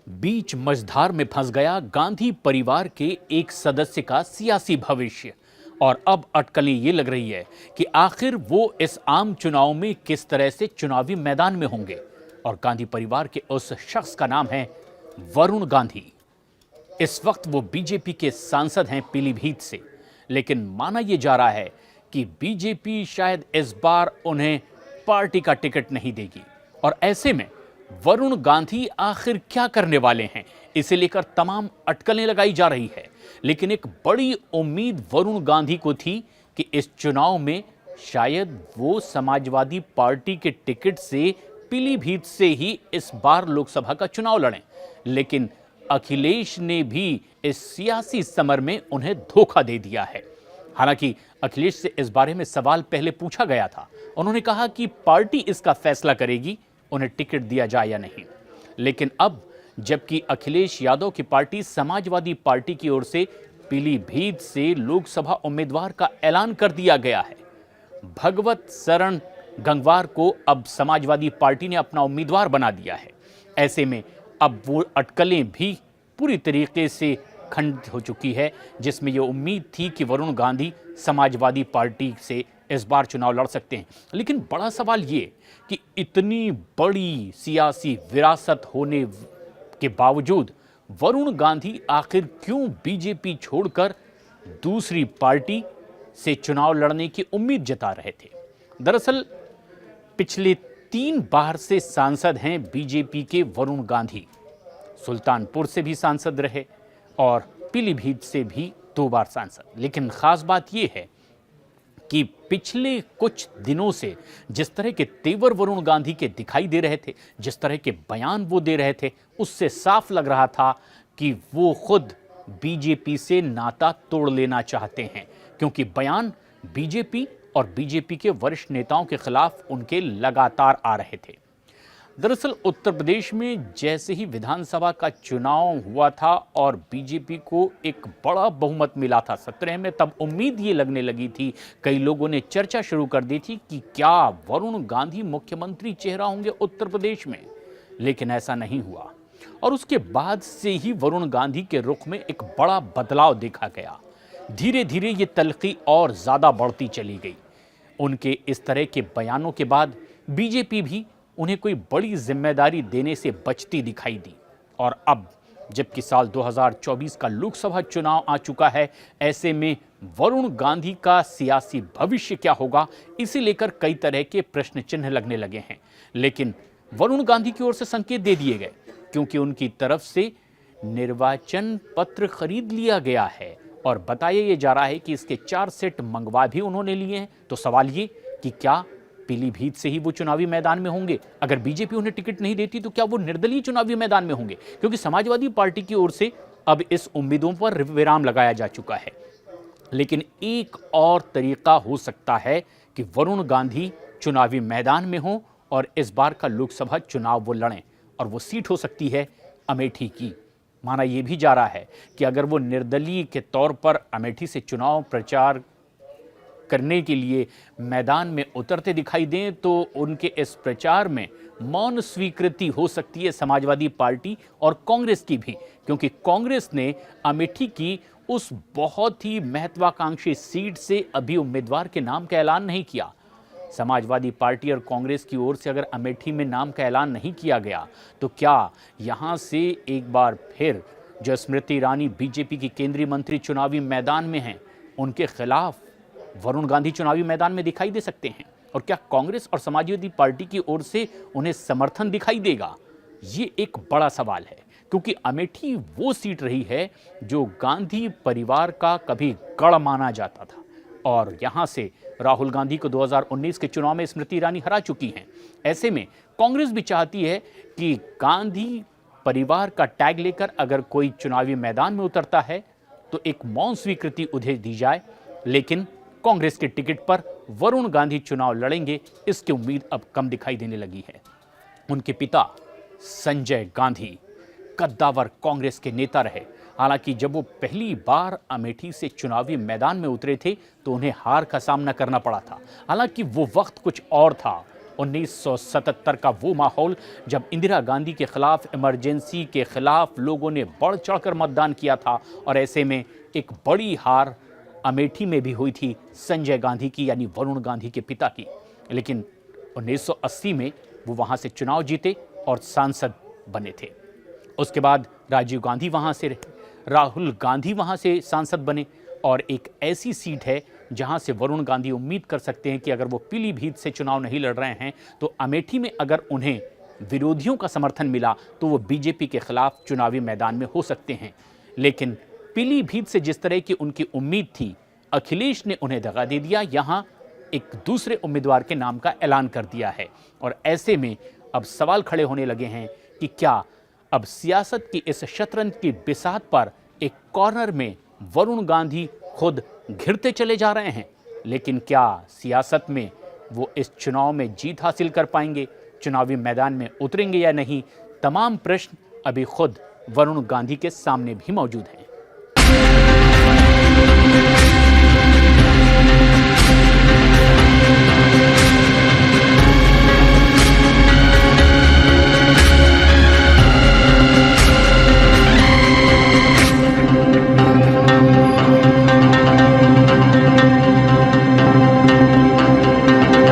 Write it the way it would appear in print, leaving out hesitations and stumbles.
बीच मझधार में फंस गया गांधी परिवार के एक सदस्य का सियासी भविष्य। और अब अटकलें ये लग रही है कि आखिर वो इस आम चुनाव में किस तरह से चुनावी मैदान में होंगे। और गांधी परिवार के उस शख्स का नाम है वरुण गांधी। इस वक्त वो बीजेपी के सांसद हैं पीलीभीत से, लेकिन माना यह जा रहा है कि बीजेपी शायद इस बार उन्हें पार्टी का टिकट नहीं देगी। और ऐसे में वरुण गांधी आखिर क्या करने वाले हैं, इसे लेकर तमाम अटकलें लगाई जा रही है। लेकिन एक बड़ी उम्मीद वरुण गांधी को थी कि इस चुनाव में शायद वो समाजवादी पार्टी के टिकट से पीलीभीत से ही इस बार लोकसभा का चुनाव लड़ें। लेकिन अखिलेश ने भी इस सियासी समर में उन्हें धोखा दे दिया है। हालांकि अखिलेश से इस बारे में सवाल पहले पूछा गया था। उन्होंने कहा कि पार्टी इसका फैसला करेगी उन्हें टिकट दिया जाए या नहीं। लेकिन अब जबकि अखिलेश यादव की पार्टी समाजवादी पार्टी की ओर से पीलीभीत से लोकसभा उम्मीदवार का ऐलान कर दिया गया है, भगवत शरण गंगवार को अब समाजवादी पार्टी ने अपना उम्मीदवार बना दिया है। ऐसे में अब वो अटकलें भी पूरी तरीके से खंडित हो चुकी है, जिसमें यह उम्मीद थी कि वरुण गांधी समाजवादी पार्टी से इस बार चुनाव लड़ सकते हैं। लेकिन बड़ा सवाल ये कि इतनी बड़ी सियासी विरासत होने के बावजूद वरुण गांधी आखिर क्यों बीजेपी छोड़कर दूसरी पार्टी से चुनाव लड़ने की उम्मीद जता रहे थे। दरअसल पिछले 3 बार से सांसद हैं बीजेपी के वरुण गांधी। सुल्तानपुर से भी सांसद रहे और पीलीभीत से भी 2 बार सांसद। लेकिन खास बात यह है कि पिछले कुछ दिनों से जिस तरह के तेवर वरुण गांधी के दिखाई दे रहे थे, जिस तरह के बयान वो दे रहे थे, उससे साफ लग रहा था कि वो खुद बीजेपी से नाता तोड़ लेना चाहते हैं, क्योंकि बयान बीजेपी और बीजेपी के वरिष्ठ नेताओं के खिलाफ उनके लगातार आ रहे थे। दरअसल उत्तर प्रदेश में जैसे ही विधानसभा का चुनाव हुआ था और बीजेपी को एक बड़ा बहुमत मिला था 17 में, तब उम्मीद ये लगने लगी थी, कई लोगों ने चर्चा शुरू कर दी थी कि क्या वरुण गांधी मुख्यमंत्री चेहरा होंगे उत्तर प्रदेश में। लेकिन ऐसा नहीं हुआ और उसके बाद से ही वरुण गांधी के रुख में एक बड़ा बदलाव देखा गया। धीरे धीरे ये तलखी और ज्यादा बढ़ती चली गई। उनके इस तरह के बयानों के बाद बीजेपी भी उन्हें कोई बड़ी जिम्मेदारी देने से बचती दिखाई दी। और अब जबकि साल 2024 का लोकसभा चुनाव आ चुका है, ऐसे में वरुण गांधी का सियासी भविष्य क्या होगा, इसे लेकर कई तरह के प्रश्न चिन्ह लगने लगे हैं। लेकिन वरुण गांधी की ओर से संकेत दे दिए गए, क्योंकि उनकी तरफ से निर्वाचन पत्र खरीद लिया गया है और बताया यह जा रहा है कि इसके 4 सेट मंगवा भी उन्होंने लिए हैं। तो सवाल ये कि क्या पीलीभीत से ही वो चुनावी मैदान में होंगे? अगर बीजेपी उन्हें टिकट नहीं देती तो क्या वो निर्दलीय चुनावी मैदान में होंगे? क्योंकि समाजवादी पार्टी की ओर से अब इस उम्मीदों पर विराम लगाया जा चुका है। लेकिन एक और तरीका हो सकता है कि वरुण गांधी चुनावी मैदान में हो और इस बार का लोकसभा चुनाव वो लड़ें, और वो सीट हो सकती है अमेठी की। माना यह भी जा रहा है कि अगर वो निर्दलीय के तौर पर अमेठी से चुनाव प्रचार करने के लिए मैदान में उतरते दिखाई दें तो उनके इस प्रचार में मौन स्वीकृति हो सकती है समाजवादी पार्टी और कांग्रेस की भी, क्योंकि कांग्रेस ने अमेठी की उस बहुत ही महत्वाकांक्षी सीट से अभी उम्मीदवार के नाम का ऐलान नहीं किया। समाजवादी पार्टी और कांग्रेस की ओर से अगर अमेठी में नाम का ऐलान नहीं किया गया तो क्या यहां से एक बार फिर जो स्मृति ईरानी बीजेपी की केंद्रीय मंत्री चुनावी मैदान में हैं, उनके खिलाफ वरुण गांधी चुनावी मैदान में दिखाई दे सकते हैं? और क्या कांग्रेस और समाजवादी पार्टी की ओर से उन्हें समर्थन दिखाई देगा? ये एक बड़ा सवाल है, क्योंकि अमेठी वो सीट रही है जो गांधी परिवार का कभी गढ़ माना जाता था और यहां से राहुल गांधी को 2019 के चुनाव में स्मृति ईरानी हरा चुकी हैं। ऐसे में कांग्रेस भी चाहती है कि गांधी परिवार का टैग लेकर अगर कोई चुनावी मैदान में उतरता है तो एक मौन स्वीकृति उन्हें दी जाए। लेकिन कांग्रेस के टिकट पर वरुण गांधी चुनाव लड़ेंगे, इसकी उम्मीद अब कम दिखाई देने लगी है। उनके पिता संजय गांधी कद्दावर कांग्रेस के नेता रहे। हालांकि जब वो पहली बार अमेठी से चुनावी मैदान में उतरे थे तो उन्हें हार का सामना करना पड़ा था। हालांकि वो वक्त कुछ और था, 1977 का वो माहौल जब इंदिरा गांधी के खिलाफ, इमरजेंसी के खिलाफ लोगों ने बढ़ चढ़कर मतदान किया था और ऐसे में एक बड़ी हार अमेठी में भी हुई थी संजय गांधी की, यानी वरुण गांधी के पिता की। लेकिन 1980 में वो वहां से चुनाव जीते और सांसद बने थे। उसके बाद राजीव गांधी वहां से रहे, राहुल गांधी वहां से सांसद बने और एक ऐसी सीट है जहां से वरुण गांधी उम्मीद कर सकते हैं कि अगर वो पीलीभीत से चुनाव नहीं लड़ रहे हैं तो अमेठी में अगर उन्हें विरोधियों का समर्थन मिला तो वो बीजेपी के खिलाफ चुनावी मैदान में हो सकते हैं। लेकिन पीलीभीत से जिस तरह की उनकी उम्मीद थी, अखिलेश ने उन्हें दगा दे दिया, यहां एक दूसरे उम्मीदवार के नाम का ऐलान कर दिया है। और ऐसे में अब सवाल खड़े होने लगे हैं कि क्या अब सियासत की इस शतरंज की बिसात पर एक कॉर्नर में वरुण गांधी खुद घिरते चले जा रहे हैं। लेकिन क्या सियासत में वो इस चुनाव में जीत हासिल कर पाएंगे, चुनावी मैदान में उतरेंगे या नहीं, तमाम प्रश्न अभी खुद वरुण गांधी के सामने भी मौजूद हैं।